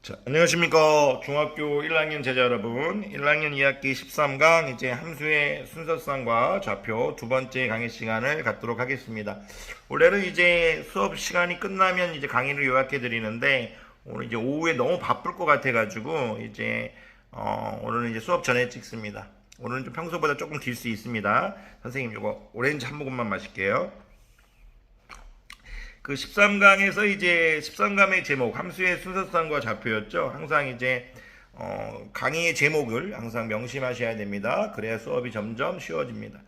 자, 안녕하십니까. 중학교 1학년 제자 여러분. 1학년 2학기 13강 이제 함수의 순서쌍과 좌표 두 번째 강의 시간을 갖도록 하겠습니다. 원래는 이제 수업 시간이 끝나면 이제 강의를 요약해 드리는데 오늘 이제 오후에 너무 바쁠 것 같아 가지고 이제 오늘은 이제 수업 전에 찍습니다. 오늘은 좀 평소보다 조금 길 수 있습니다. 선생님 이거 오렌지 한 모금만 마실게요. 그 13강에서 이제 13강의 제목 함수의 순서쌍과 좌표였죠. 항상 이제 강의의 제목을 항상 명심하셔야 됩니다. 그래야 수업이 점점 쉬워집니다.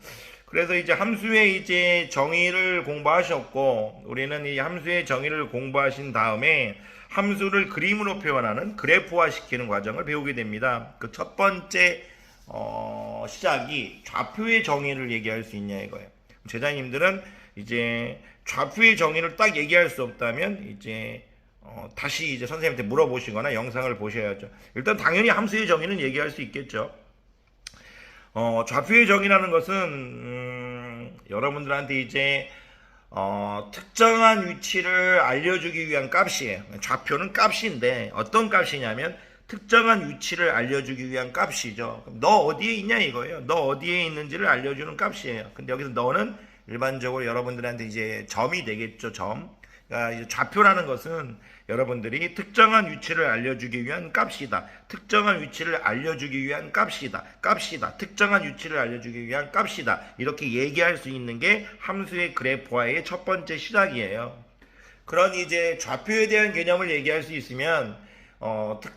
그래서 이제 함수의 이제 정의를 공부하셨고 우리는 이 함수의 정의를 공부하신 다음에 함수를 그림으로 표현하는 그래프화 시키는 과정을 배우게 됩니다. 그 첫 번째 시작이 좌표의 정의를 얘기할 수 있냐 이거예요. 제자님들은 이제 좌표의 정의를 딱 얘기할 수 없다면 이제 다시 이제 선생님한테 물어보시거나 영상을 보셔야죠. 일단 당연히 함수의 정의는 얘기할 수 있겠죠. 좌표의 정의라는 것은 여러분들한테 이제 특정한 위치를 알려주기 위한 값이에요. 좌표는 값인데 어떤 값이냐면 특정한 위치를 알려주기 위한 값이죠. 그럼 너 어디에 있냐 이거예요. 너 어디에 있는지를 알려주는 값이에요. 근데 여기서 너는 일반적으로 여러분들한테 이제 점이 되겠죠, 점. 그러니까 이제 좌표라는 것은 여러분들이 특정한 위치를 알려주기 위한 값이다. 특정한 위치를 알려주기 위한 값이다. 값이다. 특정한 위치를 알려주기 위한 값이다. 이렇게 얘기할 수 있는 게 함수의 그래프화의 첫 번째 시작이에요. 그런 이제 좌표에 대한 개념을 얘기할 수 있으면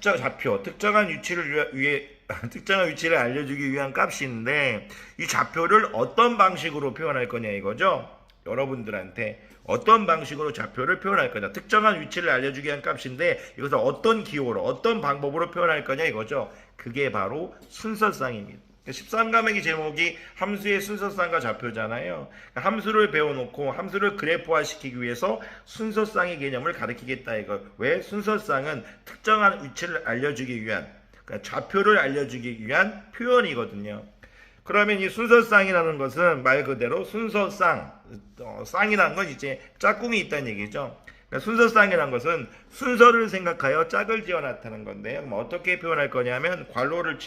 좌표, 특정한 위치를 알려주기 위한 값인데 이 좌표를 어떤 방식으로 표현할 거냐 이거죠. 여러분들한테 어떤 방식으로 좌표를 표현할 거냐. 특정한 위치를 알려주기 위한 값인데 이것을 어떤 기호로 어떤 방법으로 표현할 거냐 이거죠. 그게 바로 순서쌍입니다. 13과목의 제목이 함수의 순서쌍과 좌표잖아요. 함수를 배워놓고 함수를 그래프화 시키기 위해서 순서쌍의 개념을 가르치겠다 이거. 왜? 순서쌍은 특정한 위치를 알려주기 위한, 그러니까 좌표를 알려주기 위한 표현이거든요. 그러면 이 순서쌍이라는 것은 말 그대로 순서쌍, 쌍이라는 건 이제 짝꿍이 있다는 얘기죠. 그러니까 순서쌍이라는 것은 순서를 생각하여 짝을 지어 나타내는 건데요. 그럼 어떻게 표현할 거냐면 괄호를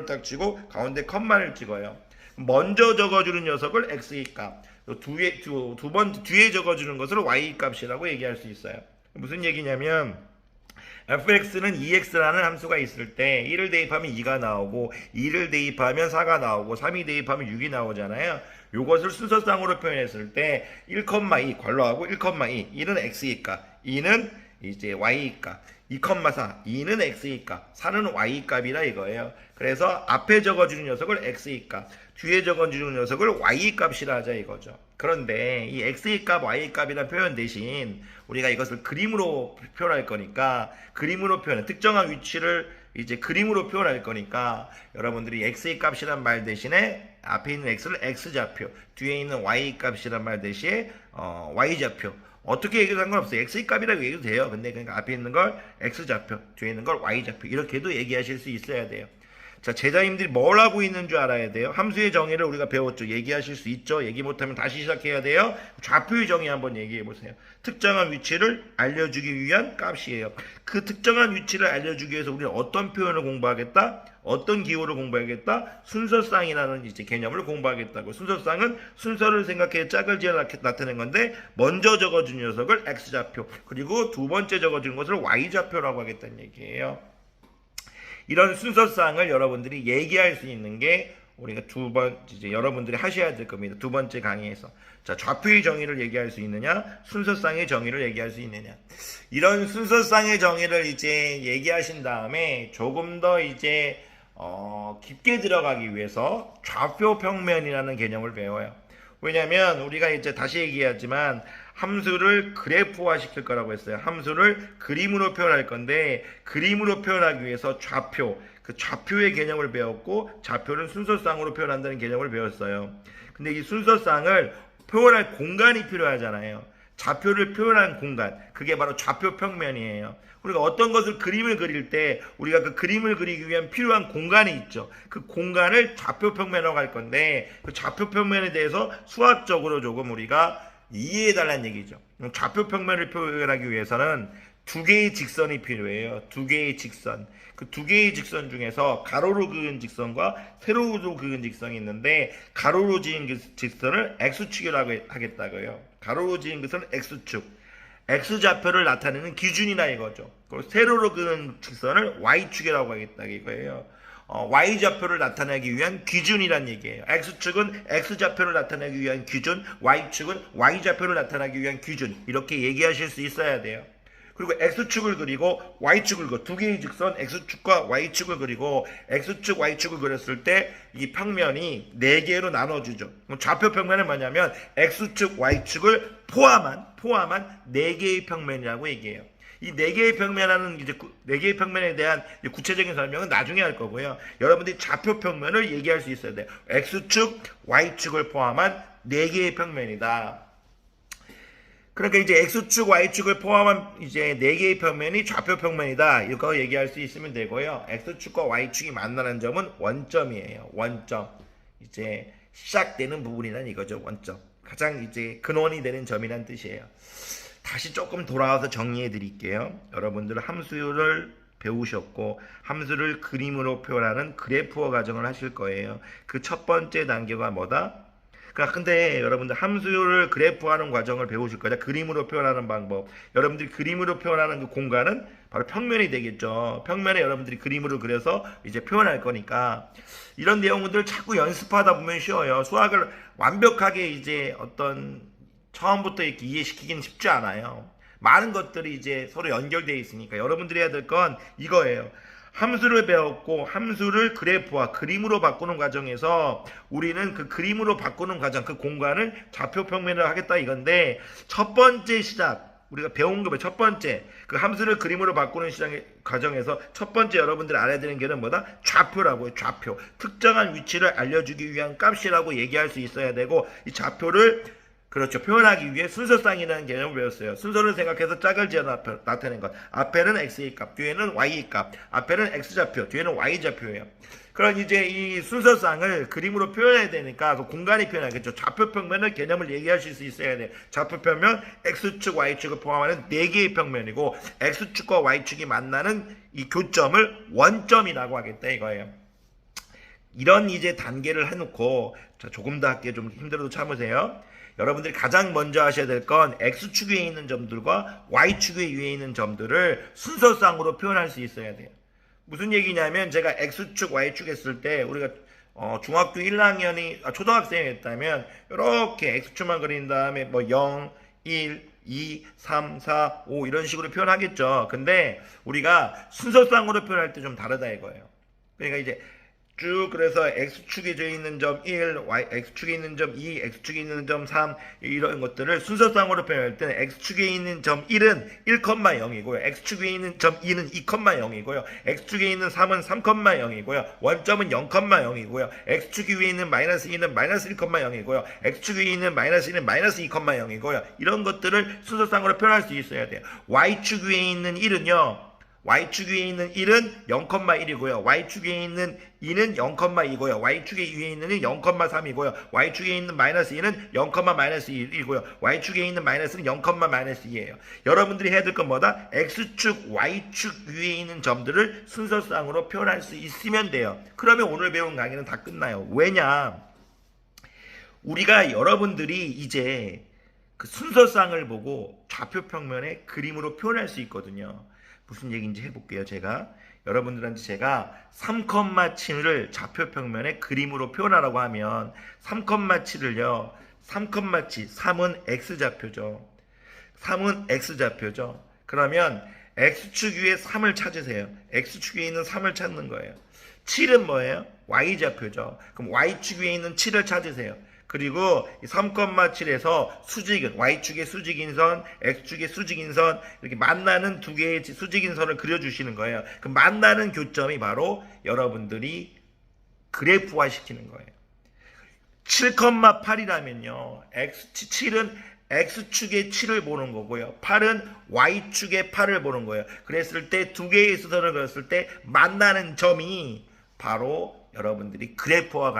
딱 치고 가운데 컴마를 찍어요. 먼저 적어주는 녀석을 x의 값, 뒤에 적어주는 것을 y 값이라고 얘기할 수 있어요. 무슨 얘기냐면 fx는 2x라는 함수가 있을 때 1을 대입하면 2가 나오고 2를 대입하면 4가 나오고 3이 대입하면 6이 나오잖아요. 요것을 순서쌍으로 표현했을 때 1,2 괄호하고 1,2 1은 x의 값, 2는 이제 y의 값, 2,4 2는 x의 값, 4는 y의 값이라 이거예요. 그래서 앞에 적어주는 녀석을 x의 값, 뒤에 적어주는 녀석을 y의 값이라 하자 이거죠. 그런데 이 x의 값, y의 값이라는 표현 대신 우리가 이것을 그림으로 표현할 거니까 그림으로 표현, 특정한 위치를 이제 그림으로 표현할 거니까 여러분들이 x의 값이란 말 대신에 앞에 있는 x를 x좌표, 뒤에 있는 y 값이란 말 대신에 y좌표. 어떻게 얘기해도 상관없어요. x의 값이라고 얘기해도 돼요. 근데 그러니까 앞에 있는 걸 x좌표, 뒤에 있는 걸 y좌표 이렇게도 얘기하실 수 있어야 돼요. 자, 제자님들이 뭘 하고 있는 줄 알아야 돼요. 함수의 정의를 우리가 배웠죠. 얘기하실 수 있죠. 얘기 못하면 다시 시작해야 돼요. 좌표의 정의 한번 얘기해 보세요. 특정한 위치를 알려주기 위한 값이에요. 그 특정한 위치를 알려주기 위해서 우리는 어떤 표현을 공부하겠다? 어떤 기호를 공부하겠다? 순서쌍이라는 이제 개념을 공부하겠다고. 순서쌍은 순서를 생각해 짝을 지어 나타낸 건데 먼저 적어준 녀석을 x좌표, 그리고 두 번째 적어준 것을 y좌표라고 하겠다는 얘기예요. 이런 순서쌍을 여러분들이 얘기할 수 있는 게 우리가 이제 여러분들이 하셔야 될 겁니다. 두 번째 강의에서. 자, 좌표의 정의를 얘기할 수 있느냐, 순서쌍의 정의를 얘기할 수 있느냐. 이런 순서쌍의 정의를 이제 얘기하신 다음에 조금 더 이제 깊게 들어가기 위해서 좌표 평면이라는 개념을 배워요. 왜냐면 우리가 이제 다시 얘기하지만 함수를 그래프화 시킬 거라고 했어요. 함수를 그림으로 표현할 건데 그림으로 표현하기 위해서 그 좌표의 개념을 배웠고 좌표는 순서쌍으로 표현한다는 개념을 배웠어요. 근데 이 순서쌍을 표현할 공간이 필요하잖아요. 좌표를 표현한 공간, 그게 바로 좌표 평면이에요. 우리가 어떤 것을 그림을 그릴 때 우리가 그 그림을 그리기 위한 필요한 공간이 있죠. 그 공간을 좌표 평면이라고 할 건데 그 좌표 평면에 대해서 수학적으로 조금 우리가 이해해달라는 얘기죠. 좌표 평면을 표현하기 위해서는 두 개의 직선이 필요해요. 두 개의 직선. 그 두 개의 직선 중에서 가로로 그은 직선과 세로로 그은 직선이 있는데 가로로 지은 직선을 x축이라고 하겠다고요. 가로로 지은 것은 x축. x좌표를 나타내는 기준이나 이거죠. 그리고 세로로 그은 직선을 y축이라고 하겠다 이거예요. y좌표를 나타내기 위한 기준이란 얘기예요. x축은 x좌표를 나타내기 위한 기준, y축은 y좌표를 나타내기 위한 기준, 이렇게 얘기하실 수 있어야 돼요. 그리고 x축을 그리고 y축을 그리고 두 개의 직선 x축과 y축을 그리고 x축, y축을 그렸을 때 이 평면이 4개로 나눠주죠. 그럼 좌표 평면은 뭐냐면 x축, y축을 포함한 4개의 평면이라고 얘기해요. 이 4개의 평면하는 이제 4개의 평면에 대한 구체적인 설명은 나중에 할 거고요. 여러분들이 좌표 평면을 얘기할 수 있어야 돼요. x축, y축을 포함한 4개의 평면이다. 그러니까 이제 x축, y축을 포함한 이제 4개의 평면이 좌표 평면이다. 이거 얘기할 수 있으면 되고요. x축과 y축이 만나는 점은 원점이에요. 원점. 이제 시작되는 부분이란 이거죠. 원점. 가장 이제 근원이 되는 점이란 뜻이에요. 다시 조금 돌아와서 정리해 드릴게요. 여러분들 함수를 배우셨고 함수를 그림으로 표현하는 그래프어 과정을 하실 거예요. 그 첫 번째 단계가 뭐다? 근데 여러분들 함수를 그래프하는 과정을 배우실 거죠. 그림으로 표현하는 방법. 여러분들이 그림으로 표현하는 그 공간은 바로 평면이 되겠죠. 평면에 여러분들이 그림으로 그려서 이제 표현할 거니까 이런 내용들을 자꾸 연습하다 보면 쉬워요. 수학을 완벽하게 이제 어떤 처음부터 이렇게 이해시키기는 쉽지 않아요. 많은 것들이 이제 서로 연결되어 있으니까 여러분들이 해야 될 건 이거예요. 함수를 배웠고 함수를 그래프와 그림으로 바꾸는 과정에서 우리는 그 그림으로 바꾸는 과정, 그 공간을 좌표 평면을 하겠다 이건데 첫 번째 시작, 우리가 배운 거 첫 번째 그 함수를 그림으로 바꾸는 과정에서 첫 번째 여러분들이 알아야 되는 게 뭐다? 좌표라고요. 좌표. 특정한 위치를 알려주기 위한 값이라고 얘기할 수 있어야 되고 이 좌표를 그렇죠. 표현하기 위해 순서쌍이라는 개념을 배웠어요. 순서를 생각해서 짝을 지어 나타낸 것. 앞에는 x의 값, 뒤에는 y의 값. 앞에는 x좌표, 뒤에는 y좌표예요. 그럼 이제 이 순서쌍을 그림으로 표현해야 되니까 그 공간이 표현하겠죠. 좌표 평면을 개념을 얘기하실 수 있어야 돼요. 좌표 평면 x축, y축을 포함하는 4개의 평면이고 x축과 y축이 만나는 이 교점을 원점이라고 하겠다 이거예요. 이런 이제 단계를 해놓고 조금 더 할게요. 좀 힘들어도 참으세요. 여러분들이 가장 먼저 하셔야 될 건 x축 위에 있는 점들과 y축 위에 있는 점들을 순서쌍으로 표현할 수 있어야 돼요. 무슨 얘기냐면 제가 x축, y축 했을 때 우리가 중학교 1학년이 초등학생이었다면 이렇게 x축만 그린 다음에 뭐 0, 1, 2, 3, 4, 5 이런 식으로 표현하겠죠. 근데 우리가 순서쌍으로 표현할 때 좀 다르다 이거예요. 그러니까 이제 쭉 그래서 x축에 져 있는 점 1, x축에 있는 점 2, x축에 있는 점 3 이런 것들을 순서쌍으로 표현할 때는 x축에 있는 점 1은 1,0이고요. x축에 있는 점 2는 2,0이고요. x축에 있는 3은 3,0이고요. 원점은 0,0이고요. x축 위에 있는 마이너스 2는 마이너스 1,0이고요. x축 위에 있는 마이너스 2는 마이너스 2,0이고요. 이런 것들을 순서쌍으로 표현할 수 있어야 돼요. y축 위에 있는 1은요. y축 위에 있는 1은 0,1이고요. y축에 있는 2는 0,2고요. y축에 위에 있는 0,3이고요. y축에 있는 마이너스 2는 0,-1이고요. y축에 있는 마이너스는 0,-2예요. 여러분들이 해야 될 건 뭐다? x축, y축 위에 있는 점들을 순서쌍으로 표현할 수 있으면 돼요. 그러면 오늘 배운 강의는 다 끝나요. 왜냐? 우리가 여러분들이 이제 그 순서쌍을 보고 좌표 평면에 그림으로 표현할 수 있거든요. 무슨 얘기인지 해볼게요. 여러분들한테 제가 3,7을 좌표 평면에 그림으로 표현하라고 하면 3,7을요. 3,7, 3은 x좌표죠. 3은 x좌표죠. 그러면 x축 위에 3을 찾으세요. x축 위에 있는 3을 찾는 거예요. 7은 뭐예요? y좌표죠. 그럼 y축 위에 있는 7을 찾으세요. 그리고 3,7에서 수직은 y축의 수직인 선, x축의 수직인 선 이렇게 만나는 두 개의 수직인 선을 그려주시는 거예요. 그 만나는 교점이 바로 여러분들이 그래프화 시키는 거예요. 7,8이라면요. 7은 x축의 7을 보는 거고요. 8은 y축의 8을 보는 거예요. 그랬을 때 두 개의 수선을 그렸을 때 만나는 점이 바로 여러분들이 그래프화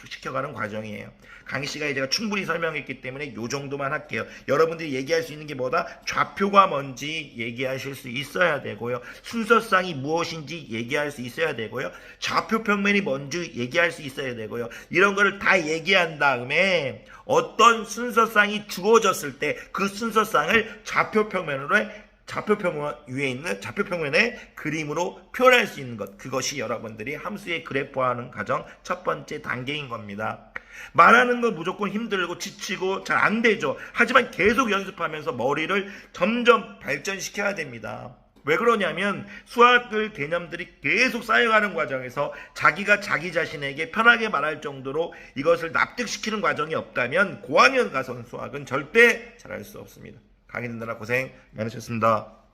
시켜가는 과정이에요. 강의 시간에 제가 충분히 설명했기 때문에 요 정도만 할게요. 여러분들이 얘기할 수 있는 게 뭐다? 좌표가 뭔지 얘기하실 수 있어야 되고요. 순서쌍이 무엇인지 얘기할 수 있어야 되고요. 좌표 평면이 뭔지 얘기할 수 있어야 되고요. 이런 거를 다 얘기한 다음에 어떤 순서쌍이 주어졌을 때 그 순서쌍을 좌표 평면 위에 있는 좌표 평면의 그림으로 표현할 수 있는 것, 그것이 여러분들이 함수의 그래프화하는 과정 첫 번째 단계인 겁니다. 말하는 건 무조건 힘들고 지치고 잘 안 되죠. 하지만 계속 연습하면서 머리를 점점 발전시켜야 됩니다. 왜 그러냐면 수학을 개념들이 계속 쌓여가는 과정에서 자기가 자기 자신에게 편하게 말할 정도로 이것을 납득시키는 과정이 없다면 고학년 가서는 수학은 절대 잘할 수 없습니다. 강의 듣느라 고생 많으셨습니다.